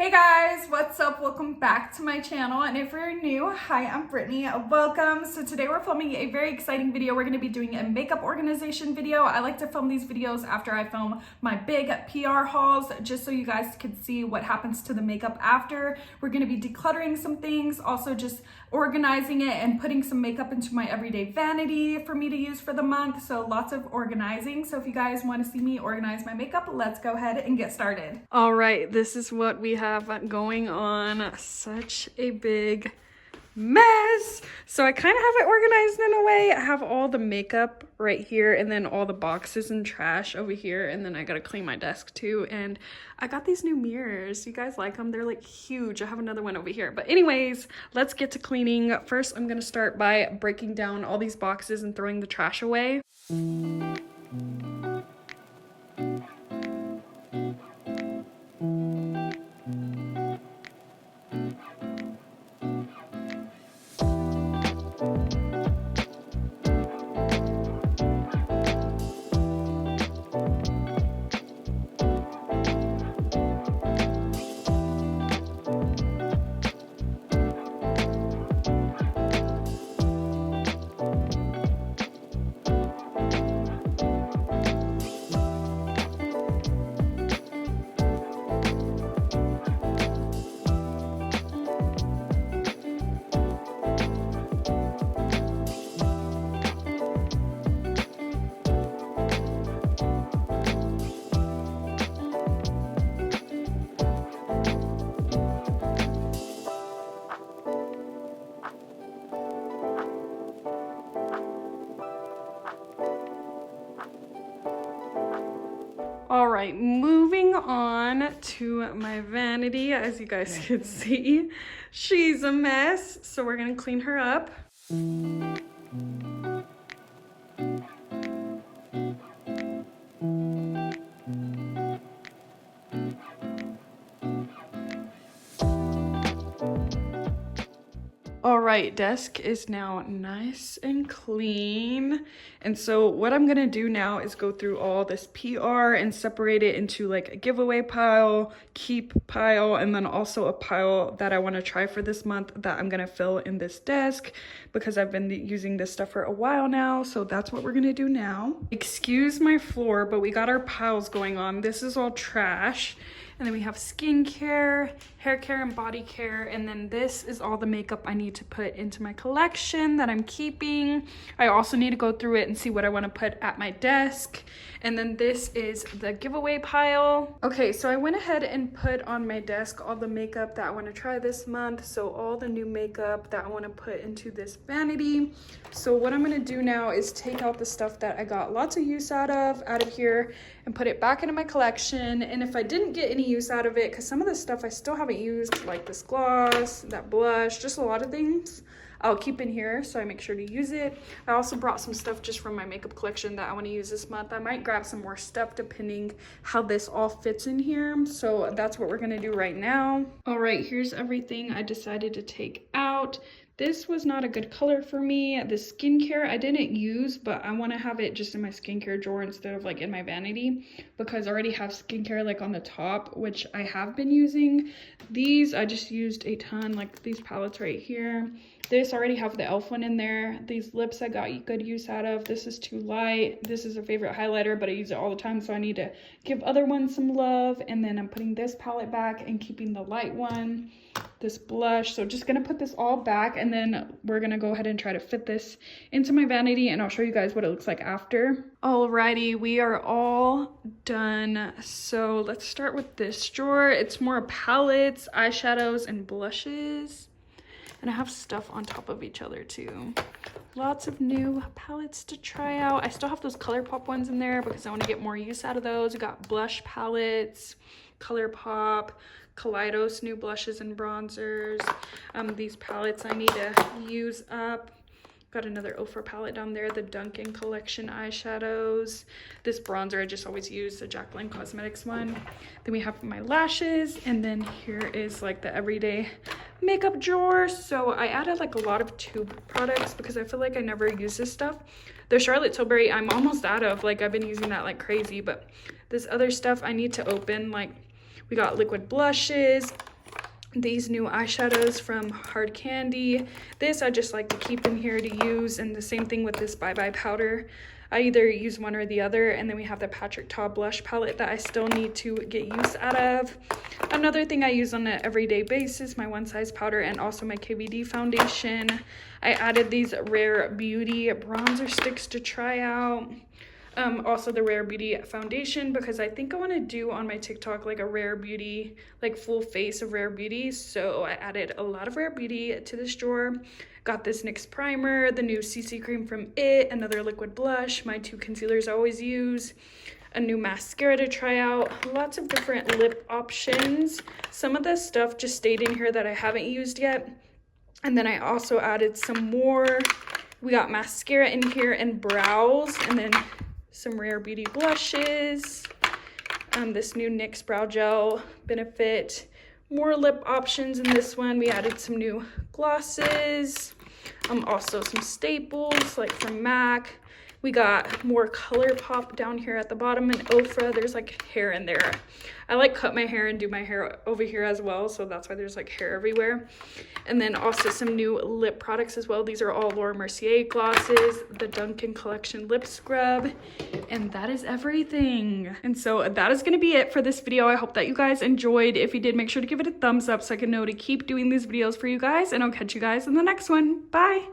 Hey guys, what's up? Welcome back to my channel, and if you're new, hi, I'm Brittany. Welcome. So today we're filming a very exciting video. We're going to be doing a makeup organization video. I like to film these videos after I film my big PR hauls, just so you guys can see what happens to the makeup after. We're going to be decluttering some things, also just organizing it and putting some makeup into my everyday vanity for me to use for the month. So lots of organizing. So if you guys want to see me organize my makeup, let's go ahead and get started. All right, this is what we have going on. Such a big mess. So I kind of have it organized in a way. I have all the makeup right here and then all the boxes and trash over here, and then I gotta clean my desk too. And I got these new mirrors. You guys like them? They're like huge. I have another one over here, but anyways, let's get to cleaning. First, I'm gonna start by breaking down all these boxes and throwing the trash away. All right, moving on to my vanity. As you guys can see, she's a mess, so we're gonna clean her up. All right, desk is now nice and clean. And so what I'm gonna do now is go through all this PR and separate it into like a giveaway pile, keep pile, and then also a pile that I wanna try for this month that I'm gonna fill in this desk because I've been using this stuff for a while now. So that's what we're gonna do now. Excuse my floor, but we got our piles going on. This is all trash. And then we have skincare, hair care, and body care. And then this is all the makeup I need to put into my collection that I'm keeping. I also need to go through it and see what I want to put at my desk. And then this is the giveaway pile. Okay, so I went ahead and put on my desk all the makeup that I want to try this month. So all the new makeup that I want to put into this vanity. So what I'm going to do now is take out the stuff that I got lots of use out of here and put it back into my collection. And if I didn't get any use out of it, because some of the stuff I still haven't used, like this gloss, that blush, just a lot of things, I'll keep in here, so I make sure to use it. I also brought some stuff just from my makeup collection that I want to use this month. I might grab some more stuff depending how this all fits in here. So that's what we're gonna do right now. All right, here's everything I decided to take out. This was not a good color for me. The skincare I didn't use, but I want to have it just in my skincare drawer instead of like in my vanity, because I already have skincare like on the top, which I have been using. These I just used a ton, like these palettes right here. This already have the e.l.f. one in there. These lips I got good use out of. This is too light. This is a favorite highlighter, but I use it all the time, so I need to give other ones some love. And then I'm putting this palette back and keeping the light one. This blush. So just gonna put this all back, and then we're gonna go ahead and try to fit this into my vanity, and I'll show you guys what it looks like after. Alrighty, we are all done. So let's start with this drawer. It's more palettes, eyeshadows, and blushes. And I have stuff on top of each other too. Lots of new palettes to try out. I still have those ColourPop ones in there because I want to get more use out of those. We got blush palettes, ColourPop, Kaleidos new blushes and bronzers. These palettes I need to use up. Got another OFRA palette down there, the Dunkin' Collection eyeshadows. This bronzer I just always use, the Jaclyn Cosmetics one. Then we have my lashes, and then here is like the everyday makeup drawer. So I added like a lot of tube products because I feel like I never use this stuff. The Charlotte Tilbury I'm almost out of, like I've been using that like crazy, but this other stuff I need to open. Like we got liquid blushes, these new eyeshadows from Hard Candy. This I just like to keep in here to use, and the same thing with this Bye Bye powder. I either use one or the other. And then we have the Patrick Ta blush palette that I still need to get use out of. Another thing I use on an everyday basis, my One Size powder and also my KVD foundation. I added these Rare Beauty bronzer sticks to try out. Also the Rare Beauty foundation, because I think I want to do on my TikTok like a Rare Beauty, like full face of Rare Beauty. So I added a lot of Rare Beauty to this drawer. Got this NYX primer, the new CC cream from It, another liquid blush, my 2 concealers I always use, a new mascara to try out, lots of different lip options. Some of the stuff just stayed in here that I haven't used yet. And then I also added some more. We got mascara in here and brows, and then some Rare Beauty blushes, this new NYX brow gel Benefit, more lip options in this one. We added some new glosses, also some staples like from MAC. We got more Color Pop down here at the bottom, and OFRA. There's like hair in there. I like cut my hair and do my hair over here as well, so that's why there's like hair everywhere. And then also some new lip products as well. These are all Laura Mercier glosses, the Dunkin' Collection lip scrub, and that is everything. And so that is going to be it for this video. I hope that you guys enjoyed. If you did, make sure to give it a thumbs up so I can know to keep doing these videos for you guys, and I'll catch you guys in the next one. Bye.